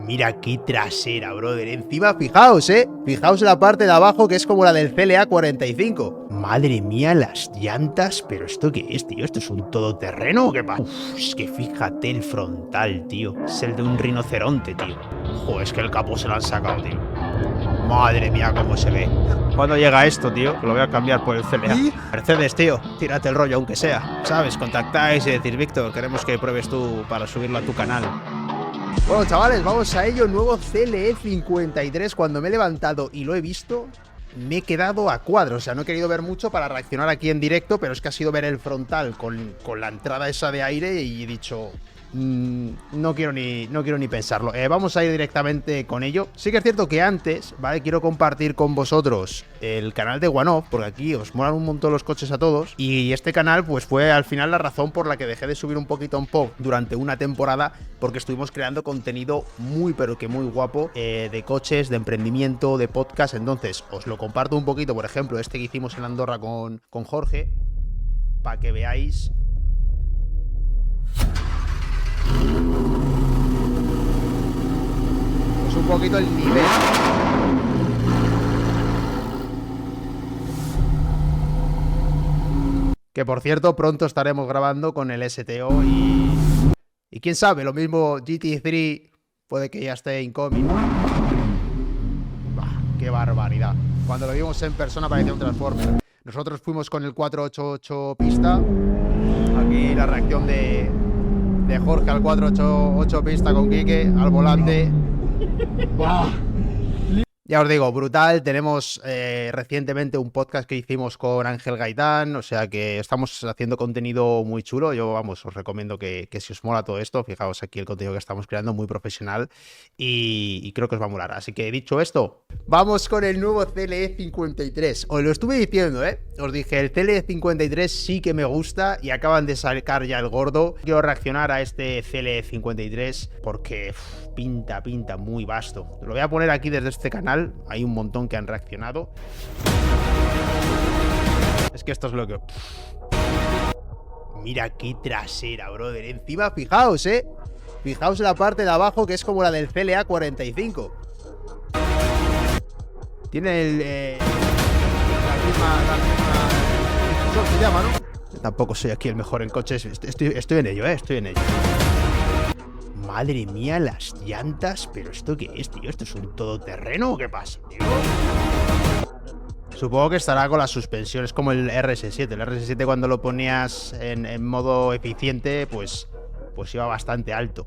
Mira qué trasera, brother. Encima, fijaos, fijaos en la parte de abajo que es como la del CLA45. Madre mía, las llantas. ¿Pero esto qué es, tío? ¿Esto es un todoterreno o qué pasa? Uf, es que fíjate el frontal, tío. Es el de un rinoceronte, tío. Joder, es que el capó se lo han sacado, tío. Madre mía, cómo se ve. ¿Cuándo llega esto, tío? Que lo voy a cambiar por el CLA. Mercedes, tío, tírate el rollo, aunque sea. ¿Sabes? Contactáis y decís, Víctor, queremos que pruebes tú para subirlo a tu canal. Bueno, chavales, vamos a ello. Nuevo CLE53. Cuando me he levantado y lo he visto, me he quedado a cuadros. O sea, no he querido ver mucho para reaccionar aquí en directo, pero es que ha sido ver el frontal con la entrada esa de aire y he dicho... no quiero ni pensarlo. Vamos a ir directamente con ello. Sí que es cierto que antes, ¿vale? Quiero compartir con vosotros el canal de One-Off, porque aquí os molan un montón los coches a todos. Y este canal, pues fue al final la razón por la que dejé de subir un poquito en pop durante una temporada, porque estuvimos creando contenido muy, pero que muy guapo, de coches, de emprendimiento, de podcast. Entonces, os lo comparto un poquito, por ejemplo, este que hicimos en Andorra con Jorge, para que veáis. Es un poquito el nivel. Que por cierto, pronto estaremos grabando con el STO y quién sabe, lo mismo GT3 puede que ya esté incoming. ¡Qué barbaridad! Cuando lo vimos en persona parecía un Transformer. Nosotros fuimos con el 488 pista. Aquí la reacción de Jorge al 488 pista con Quique al volante. Ya os digo, brutal. Tenemos recientemente un podcast que hicimos con Ángel Gaitán, o sea que estamos haciendo contenido muy chulo. Yo, vamos, os recomiendo que si os mola todo esto, fijaos aquí el contenido que estamos creando, muy profesional y creo que os va a molar. Así que dicho esto, vamos con el nuevo CLE53. Os lo estuve diciendo, os dije, el CLE53 sí que me gusta y acaban de sacar ya el gordo. Quiero reaccionar a este CLE53 porque pinta muy vasto. Lo voy a poner aquí desde este canal. Hay un montón que han reaccionado. Es que esto es lo que... Mira qué trasera, brother. Encima, fijaos, fijaos en la parte de abajo que es como la del CLA45. Tiene la misma se llama, ¿no? Yo tampoco soy aquí el mejor en coches. Estoy en ello, estoy en ello. Madre mía, las llantas. ¿Pero esto qué es, tío? ¿Esto es un todoterreno o qué pasa, tío? Supongo que estará con las suspensiones como el RS7. El RS7 cuando lo ponías en modo eficiente, pues iba bastante alto.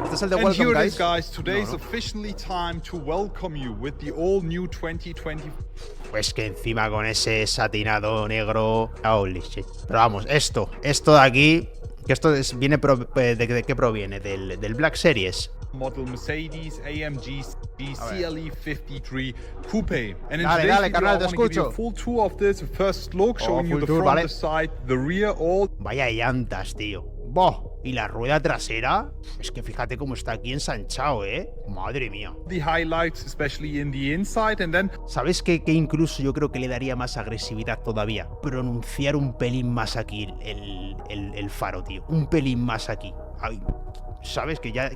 Este es el de Welcome, guys. Today is officially time to welcome you with the all new 2020. Pues que encima con ese satinado negro. Holy shit. Pero vamos, esto de aquí, que esto viene ¿de qué proviene? Del Black Series. Model Mercedes AMG CLE53 Coupe. And in dale, carnal, te I want to give you escucho. a full tour of this, first look, showing you the front, vale. the side, the rear, all. Vaya llantas, tío. ¡Boh! Y la rueda trasera, es que fíjate cómo está aquí ensanchado, Madre mía. The highlights, especially in the inside, and then... ¿Sabes qué incluso yo creo que le daría más agresividad todavía? Pronunciar un pelín más aquí el faro, tío. Un pelín más aquí. Ay, ¿sabes? Que ya...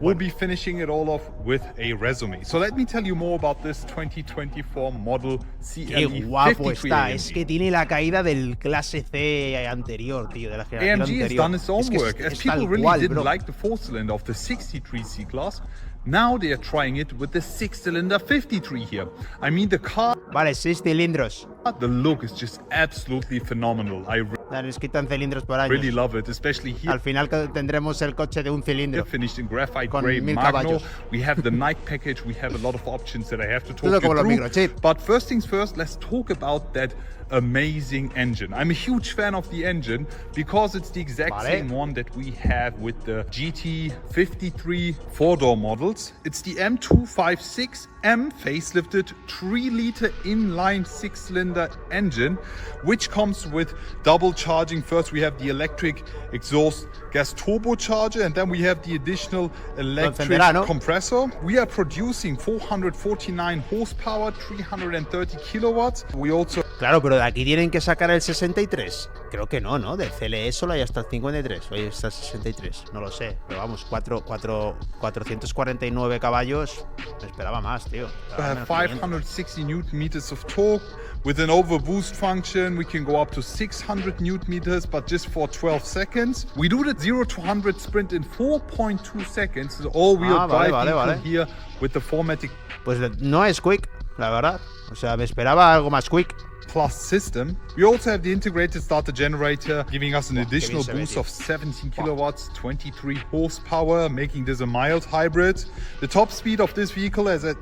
We'll be finishing it all off with a resume. So let me tell you more about this 2024 model CLE53. Qué guapo está. AMG. Es que tiene la caída del clase C anterior, tío, de la generación AMG anterior. has done its own work. As people really didn't like the 4-cylinder of the 63 C-Class, now they are trying it with the 6-cylinder 53 here. I mean, the car... Vale, 6 cilindros. The look is just absolutely phenomenal. I les quitan cilindros por años. really love it, especially here. Al final tendremos el coche de un cilindro. Finished in graphite con gray 1000 Magno. caballos. We have the night package. We have a lot of options that I have to talk Todo como los you microchip. through. But first things first, let's talk about that amazing engine. I'm a huge fan of the engine because it's the exact same one that we have with the GT53 4-door models. It's the M256M facelifted 3-liter inline 6-cylinder engine, which comes with double charging. First, we have the electric exhaust gas turbocharger, and then we have the additional electric compressor. We are producing 449 horsepower, 330 kilowatts. We also Claro, pero de aquí tienen que sacar el 63. Creo que no, ¿no? Del CLE solo hay hasta el 53. Hoy está el 63. No lo sé. Pero vamos, 449 caballos. Me esperaba más, tío. We have 560 Newton meters of torque. With an overboost function, we can go up to 600 Newton meters, but just for 12 seconds. We do the 0 to 100 sprint in 4.2 seconds. The all-wheel drive vehicle here with the 4MATIC. Pues no es quick, la verdad. O sea, me esperaba algo más quick. Plus system. We also have the integrated starter generator, giving us an additional boost of 17 kilowatts, 23 horsepower, making this a mild hybrid. The top speed of this vehicle is at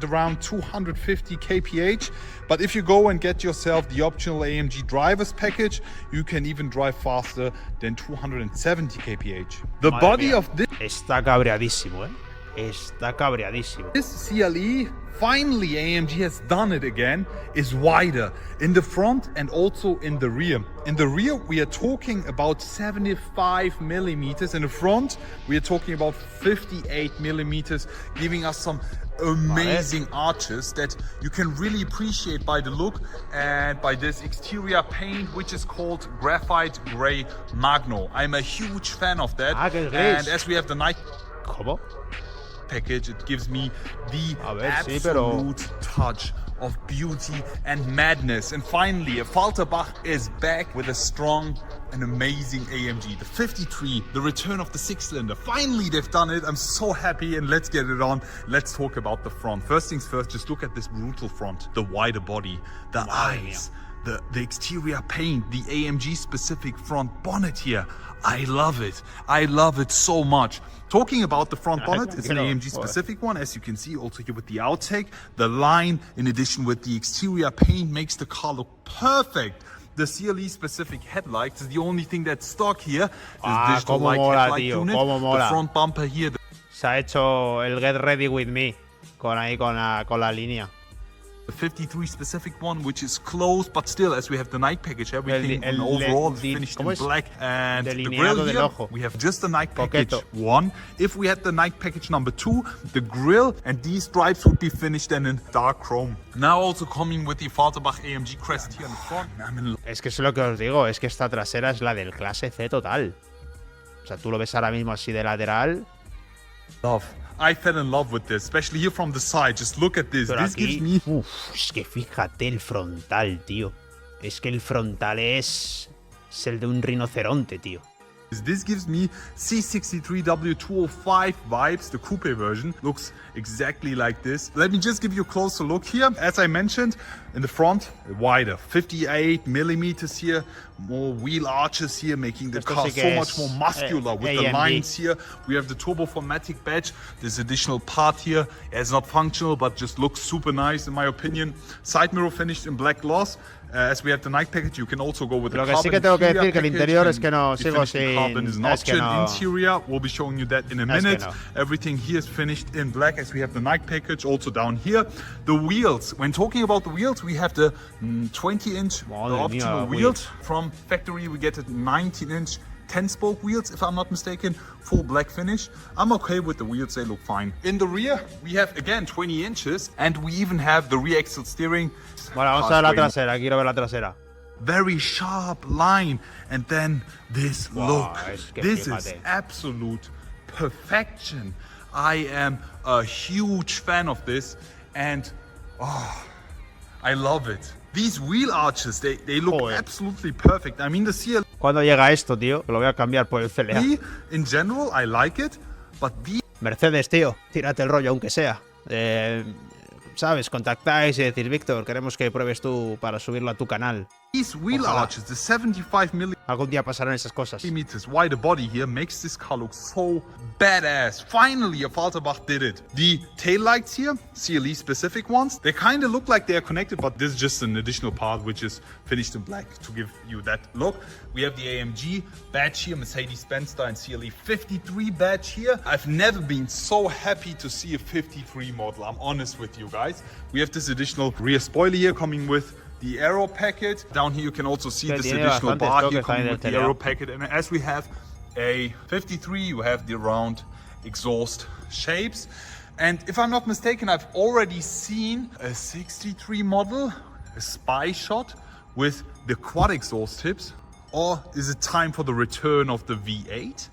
around 250 kph, but if you go and get yourself the optional AMG driver's package, you can even drive faster than 270 kph. The body of this... Está cabreadísimo, ¿eh? Está cabreadísimo. This CLE, finally AMG has done it again, is wider in the front and also in the rear. In the rear, we are talking about 75 millimeters. In the front, we are talking about 58 millimeters, giving us some amazing arches that you can really appreciate by the look and by this exterior paint, which is called graphite gray magno. I'm a huge fan of that. And as we have the night... ¿Cómo? Package, it gives me the absolute touch of beauty and madness. And finally, a Falterbach is back with a strong and amazing AMG. The 53, the return of the 6-cylinder. Finally, they've done it. I'm so happy, and let's get it on. Let's talk about the front. First things first, just look at this brutal front. The wider body, the eyes, the exterior paint, the AMG specific front bonnet here. I love it. I love it so much. Talking about the front bonnet, it's an AMG specific one, as you can see also here with the outtake. The line, in addition with the exterior paint, makes the car look perfect. The CLE specific headlights is the only thing that's stock here. This digital light headlight unit. The front bumper here. Se ha hecho el Get Ready With Me con la línea. The 53 specific one, which is closed, but still, as we have the night package, everything overall is finished in black. And the grill here, we have just the night package 1. If we had the night package number 2, the grill and these stripes would be finished then in dark chrome. Now also coming with the Falterbach AMG crest here in the front. Es que es lo que os digo, es que esta trasera es la del clase C total. O sea, tú lo ves ahora mismo así de lateral. I fell in love with this, especially here from the side. Just look at this. Pero this aquí, gives me... es que fíjate el frontal, tío. Es que el frontal es el de un rinoceronte, tío. This gives me C63W205 vibes. The coupe version looks exactly like this. Let me just give you a closer look here. As I mentioned, in the front, wider, 58 millimeters here. More wheel arches here, making the car so much more muscular with the lines here. We have the Turbo 4MATIC badge. This additional part here is not functional, but just looks super nice in my opinion. Side mirror finished in black gloss. As we have the night package, you can also go with the carbon. Lo que sí que tengo que decir que el interior es que no sigo sin... Carbon is an option. Interior, we'll be showing you that in a minute. Everything here is finished in black as we have the night package also down here. The wheels, when talking about the wheels, we have the 20-inch optional wheels. From factory, we get a 19-inch 10-spoke wheels, if I'm not mistaken, full black finish. I'm okay with the wheels, they look fine. In the rear, we have, again, 20 inches, and we even have the rear axle steering. Bueno, vamos a ver la trasera, quiero ver la trasera. Very sharp line, and then this look. This is absolute perfection. I am a huge fan of this, and I love it. These wheel arches, they look absolutely perfect. I mean, the CLE... ¿Cuándo llega esto, tío? Lo voy a cambiar por el CLA. In general, I like it, but the... Mercedes, tío, tírate el rollo, aunque sea. ¿Sabes? Contactáis y decís, Víctor, queremos que pruebes tú para subirlo a tu canal. These wheel arches, the 75 millimeters. Algún día pasarán esas cosas. Wider body here makes this car look so badass. Finally, a Falterbach did it. The taillights here, CLE specific ones, they kind of look like they are connected, but this is just an additional part which is finished in black to give you that look. We have the AMG badge here, Mercedes-Benz and CLE53 badge here. I've never been so happy to see a 53 model, I'm honest with you guys. We have this additional rear spoiler here coming with the aero packet. Down here you can also see this additional bar here coming with the aero packet. And as we have a 53, you have the round exhaust shapes. And if I'm not mistaken, I've already seen a 63 model, a spy shot with the quad exhaust tips, or is it time for the return of the V8?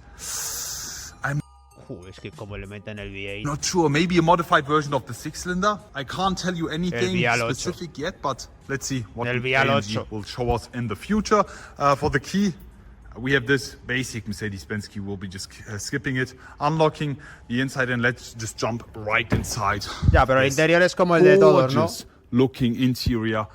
I'm Es que como le meten el V8. not sure. Maybe a modified version of the 6-cylinder. I can't tell you anything Vial 8. specific yet, but let's see what El the Vial AMG 8. will show us in the future. For the key, we have this basic Mercedes-Benz key. We'll be just skipping it, unlocking the inside, and let's just jump right inside. Ya, pero el interior es como el de todos, ¿no? Gorgeous looking interior.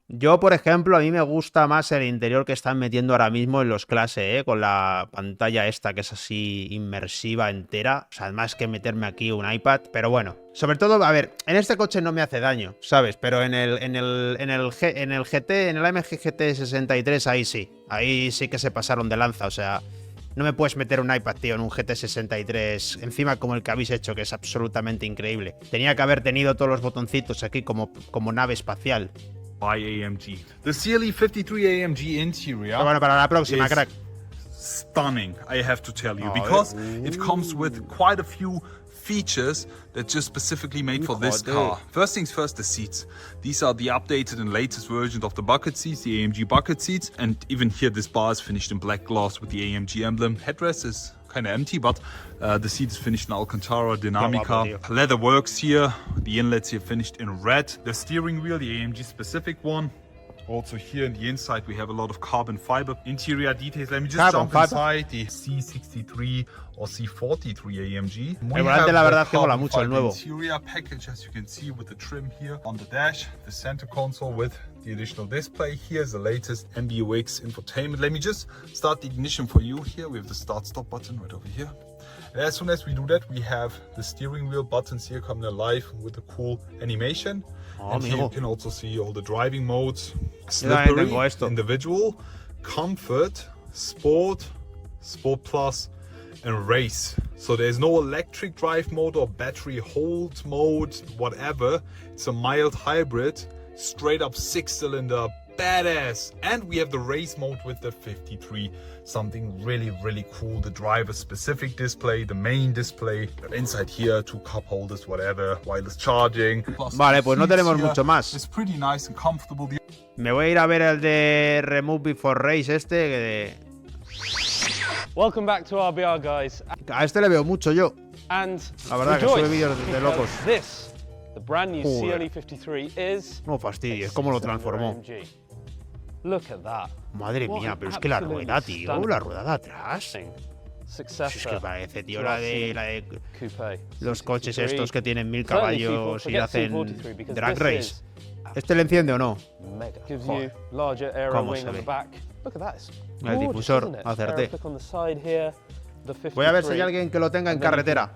Yo, por ejemplo, a mí me gusta más el interior que están metiendo ahora mismo en los clase, con la pantalla esta que es así inmersiva entera. O sea, más que meterme aquí un iPad. Pero bueno, sobre todo, a ver, en este coche no me hace daño, ¿sabes? Pero en el GT, en el AMG GT63, ahí sí que se pasaron de lanza. O sea, no me puedes meter un iPad, tío, en un GT63 encima como el que habéis hecho, que es absolutamente increíble. Tenía que haber tenido todos los botoncitos aquí como nave espacial. By AMG. The CLE53 AMG interior. Pero bueno, para la próxima, crack. Stunning, I have to tell you, because it comes with quite a few features that just specifically made for this car. First things first, the seats. These are the updated and latest versions of the bucket seats, the AMG bucket seats, and even here this bar is finished in black gloss with the AMG emblem. Headrest is kind of empty, but the seat is finished in Alcantara, Dinamica. Leather works here. The inlets here finished in red. The steering wheel, the AMG specific one. Also here in the inside we have a lot of carbon fiber interior details. Let me just jump inside the C63 or C43 AMG. El volante la verdad es que mola mucho el nuevo. Interior package, as you can see, with the trim here on the dash, the center console with the additional display. Here's the latest MBUX infotainment. Let me just start the ignition for you here. We have the start-stop button right over here. And as soon as we do that, we have the steering wheel buttons here coming alive with a cool animation. And here you can also see all the driving modes: slippery, individual, comfort, sport, sport plus, and race. So there's no electric drive mode or battery hold mode, whatever. It's a mild hybrid, straight up 6-cylinder, badass. And we have the race mode with the 53. Something really cool. The driver specific display, the main display. Inside here, 2 cup holders, whatever, wireless charging. Vale, pues no tenemos mucho más. It's pretty nice and comfortable. Me voy a ir a ver el de Remove Before Race Welcome back to RBR, guys. A este le veo mucho yo. And la verdad que sube vídeos de locos. This, the brand new CLE53 is. No fastidies, cómo lo transformó. Look at that. Madre mía, pero es que la rueda, tío, la rueda de atrás. Es que parece, tío, la de los coches estos que tienen 1000 caballos y hacen drag race. ¿Este le enciende o no? Joder. ¿Cómo se ve? El difusor, acerté. Voy a ver si hay alguien que lo tenga en carretera.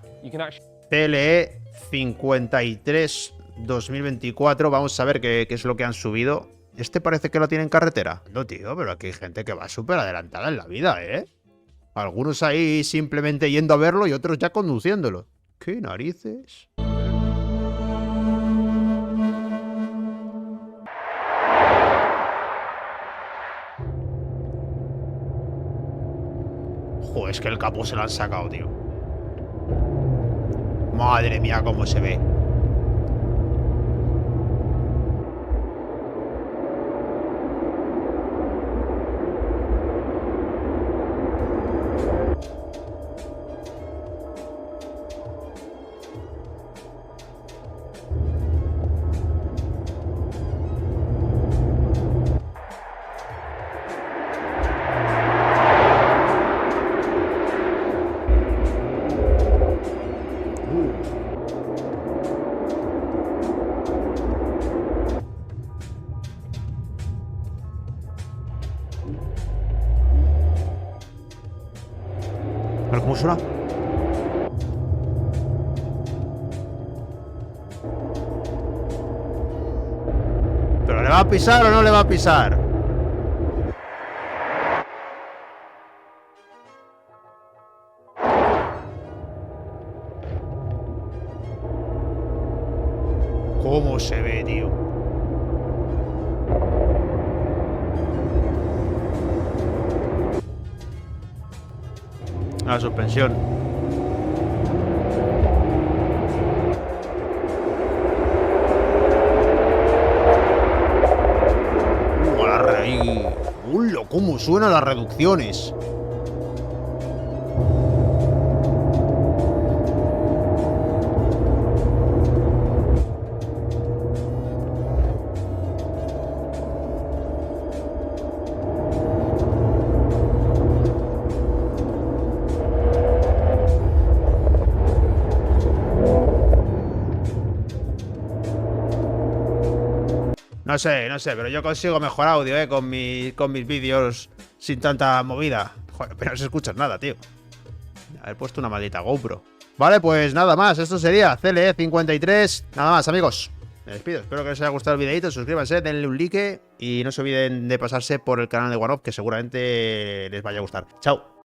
CLE53 2024, vamos a ver qué es lo que han subido. Este parece que lo tiene en carretera. No, tío, pero aquí hay gente que va súper adelantada en la vida, ¿eh? Algunos ahí simplemente yendo a verlo y otros ya conduciéndolo. ¿Qué narices? Joder, es que el capó se lo han sacado, tío. Madre mía, cómo se ve. ¿Pero cómo suena? ¿Pero le va a pisar o no le va a pisar? ¿Cómo se ve, tío? La suspensión. La ¿Cómo suenan las reducciones? No sé, pero yo consigo mejor audio, con mis vídeos sin tanta movida. Joder, pero no se escucha nada, tío. Haber puesto una maldita GoPro. Vale, pues nada más, esto sería CLE53. Nada más, amigos. Me despido, espero que les haya gustado el videito. Suscríbanse, denle un like y no se olviden de pasarse por el canal de OneOff, que seguramente les vaya a gustar. Chao.